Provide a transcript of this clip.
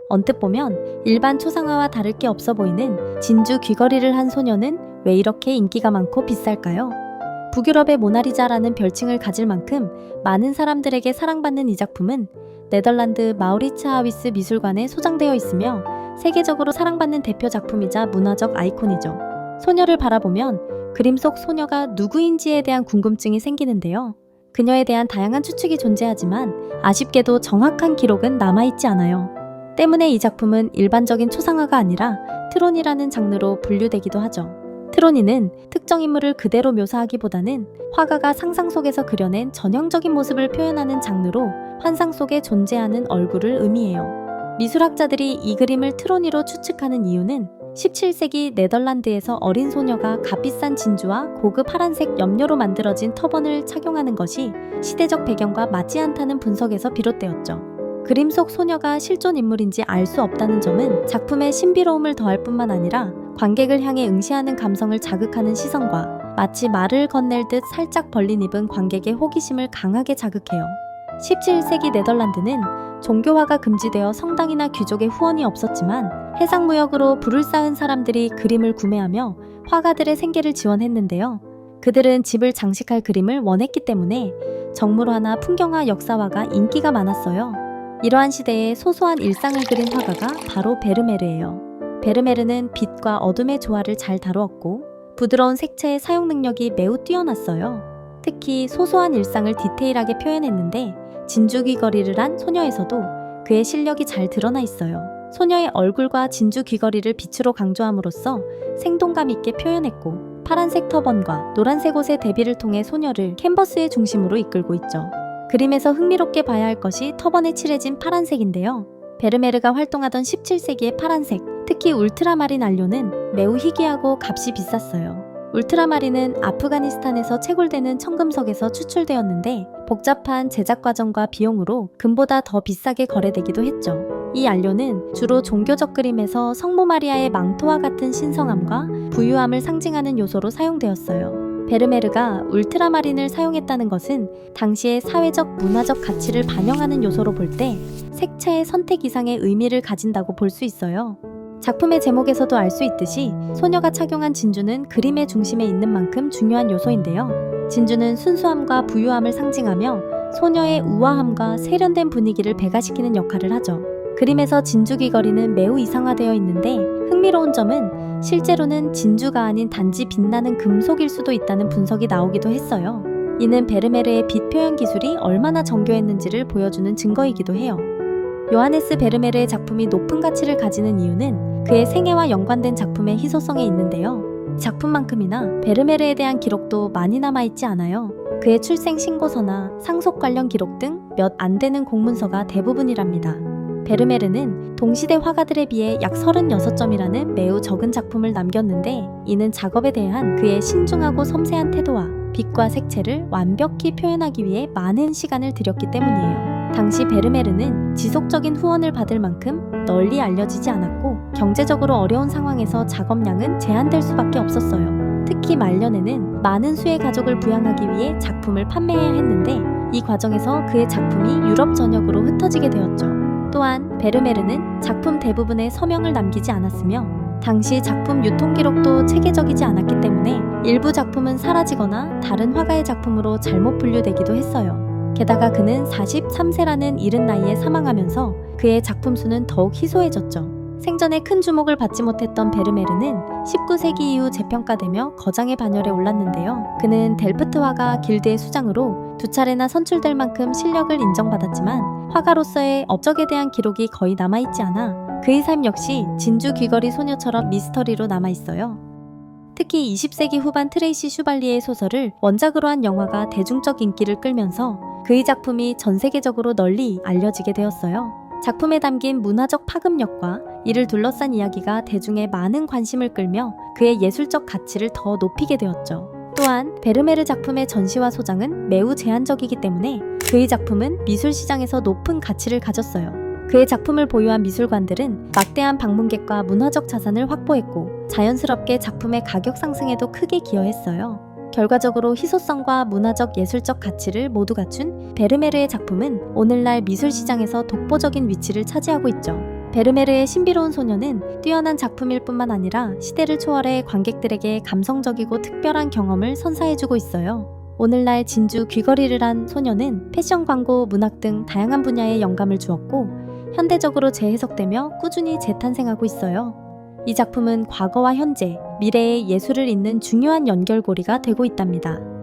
언뜻 보면 일반 초상화와 다를 게 없어 보이는 진주 귀걸이를 한 소녀는 왜 이렇게 인기가 많고 비쌀까요? 북유럽의 모나리자라는 별칭을 가질 만큼 많은 사람들에게 사랑받는 이 작품은 네덜란드 마우리츠하위스 미술관에 소장되어 있으며 세계적으로 사랑받는 대표 작품이자 문화적 아이콘이죠. 소녀를 바라보면 그림 속 소녀가 누구인지에 대한 궁금증이 생기는데요. 그녀에 대한 다양한 추측이 존재하지만 아쉽게도 정확한 기록은 남아있지 않아요. 때문에 이 작품은 일반적인 초상화가 아니라 트로니라는 장르로 분류되기도 하죠. 트로니는 특정 인물을 그대로 묘사하기보다는 화가가 상상 속에서 그려낸 전형적인 모습을 표현하는 장르로 환상 속에 존재하는 얼굴을 의미해요. 미술학자들이 이 그림을 트로니로 추측하는 이유는 17세기 네덜란드에서 어린 소녀가 값비싼 진주와 고급 파란색 염료로 만들어진 터번을 착용하는 것이 시대적 배경과 맞지 않다는 분석에서 비롯되었죠. 그림 속 소녀가 실존 인물인지 알 수 없다는 점은 작품의 신비로움을 더할 뿐만 아니라 관객을 향해 응시하는 감성을 자극하는 시선과 마치 말을 건넬 듯 살짝 벌린 입은 관객의 호기심을 강하게 자극해요. 17세기 네덜란드는 종교화가 금지되어 성당이나 귀족의 후원이 없었지만 해상무역으로 부를 쌓은 사람들이 그림을 구매하며 화가들의 생계를 지원했는데요. 그들은 집을 장식할 그림을 원했기 때문에 정물화나 풍경화 역사화가 인기가 많았어요. 이러한 시대에 소소한 일상을 그린 화가가 바로 베르메르예요. 베르메르는 빛과 어둠의 조화를 잘 다루었고 부드러운 색채의 사용 능력이 매우 뛰어났어요. 특히 소소한 일상을 디테일하게 표현했는데 진주 귀걸이를 한 소녀에서도 그의 실력이 잘 드러나 있어요. 소녀의 얼굴과 진주 귀걸이를 빛으로 강조함으로써 생동감 있게 표현했고 파란색 터번과 노란색 옷의 대비를 통해 소녀를 캔버스의 중심으로 이끌고 있죠. 그림에서 흥미롭게 봐야 할 것이 터번에 칠해진 파란색인데요. 베르메르가 활동하던 17세기의 파란색, 특히 울트라마린 안료는 매우 희귀하고 값이 비쌌어요. 울트라마린은 아프가니스탄에서 채굴되는 청금석에서 추출되었는데 복잡한 제작 과정과 비용으로 금보다 더 비싸게 거래되기도 했죠. 이 안료는 주로 종교적 그림에서 성모 마리아의 망토와 같은 신성함과 부유함을 상징하는 요소로 사용되었어요. 베르메르가 울트라마린을 사용했다는 것은 당시의 사회적 문화적 가치를 반영하는 요소로 볼 때 색채의 선택 이상의 의미를 가진다고 볼 수 있어요. 작품의 제목에서도 알 수 있듯이 소녀가 착용한 진주는 그림의 중심에 있는 만큼 중요한 요소인데요. 진주는 순수함과 부유함을 상징하며 소녀의 우아함과 세련된 분위기를 배가시키는 역할을 하죠. 그림에서 진주 귀걸이는 매우 이상화되어 있는데 흥미로운 점은 실제로는 진주가 아닌 단지 빛나는 금속일 수도 있다는 분석이 나오기도 했어요. 이는 베르메르의 빛 표현 기술이 얼마나 정교했는지를 보여주는 증거이기도 해요. 요하네스 베르메르의 작품이 높은 가치를 가지는 이유는 그의 생애와 연관된 작품의 희소성에 있는데요. 작품만큼이나 베르메르에 대한 기록도 많이 남아있지 않아요. 그의 출생 신고서나 상속 관련 기록 등 몇 안 되는 공문서가 대부분이랍니다. 베르메르는 동시대 화가들에 비해 약 36점이라는 매우 적은 작품을 남겼는데 이는 작업에 대한 그의 신중하고 섬세한 태도와 빛과 색채를 완벽히 표현하기 위해 많은 시간을 들였기 때문이에요. 당시 베르메르는 지속적인 후원을 받을 만큼 널리 알려지지 않았고 경제적으로 어려운 상황에서 작업량은 제한될 수밖에 없었어요. 특히 말년에는 많은 수의 가족을 부양하기 위해 작품을 판매해야 했는데 이 과정에서 그의 작품이 유럽 전역으로 흩어지게 되었죠. 또한 베르메르는 작품 대부분에 서명을 남기지 않았으며 당시 작품 유통 기록도 체계적이지 않았기 때문에 일부 작품은 사라지거나 다른 화가의 작품으로 잘못 분류되기도 했어요. 게다가 그는 43세라는 이른 나이에 사망하면서 그의 작품 수는 더욱 희소해졌죠. 생전에 큰 주목을 받지 못했던 베르메르는 19세기 이후 재평가되며 거장의 반열에 올랐는데요. 그는 델프트 화가 길드의 수장으로 2차례나 선출될 만큼 실력을 인정받았지만 화가로서의 업적에 대한 기록이 거의 남아있지 않아 그의 삶 역시 진주 귀걸이 소녀처럼 미스터리로 남아있어요. 특히 20세기 후반 트레이시 슈발리에의 소설을 원작으로 한 영화가 대중적 인기를 끌면서 그의 작품이 전 세계적으로 널리 알려지게 되었어요. 작품에 담긴 문화적 파급력과 이를 둘러싼 이야기가 대중의 많은 관심을 끌며 그의 예술적 가치를 더 높이게 되었죠. 또한 베르메르 작품의 전시와 소장은 매우 제한적이기 때문에 그의 작품은 미술 시장에서 높은 가치를 가졌어요. 그의 작품을 보유한 미술관들은 막대한 방문객과 문화적 자산을 확보했고 자연스럽게 작품의 가격 상승에도 크게 기여했어요. 결과적으로 희소성과 문화적 예술적 가치를 모두 갖춘 베르메르의 작품은 오늘날 미술 시장에서 독보적인 위치를 차지하고 있죠. 베르메르의 신비로운 소녀는 뛰어난 작품일 뿐만 아니라 시대를 초월해 관객들에게 감성적이고 특별한 경험을 선사해주고 있어요. 오늘날 진주 귀걸이를 한 소녀는 패션 광고, 문학 등 다양한 분야에 영감을 주었고 현대적으로 재해석되며 꾸준히 재탄생하고 있어요. 이 작품은 과거와 현재, 미래의 예술을 잇는 중요한 연결고리가 되고 있답니다.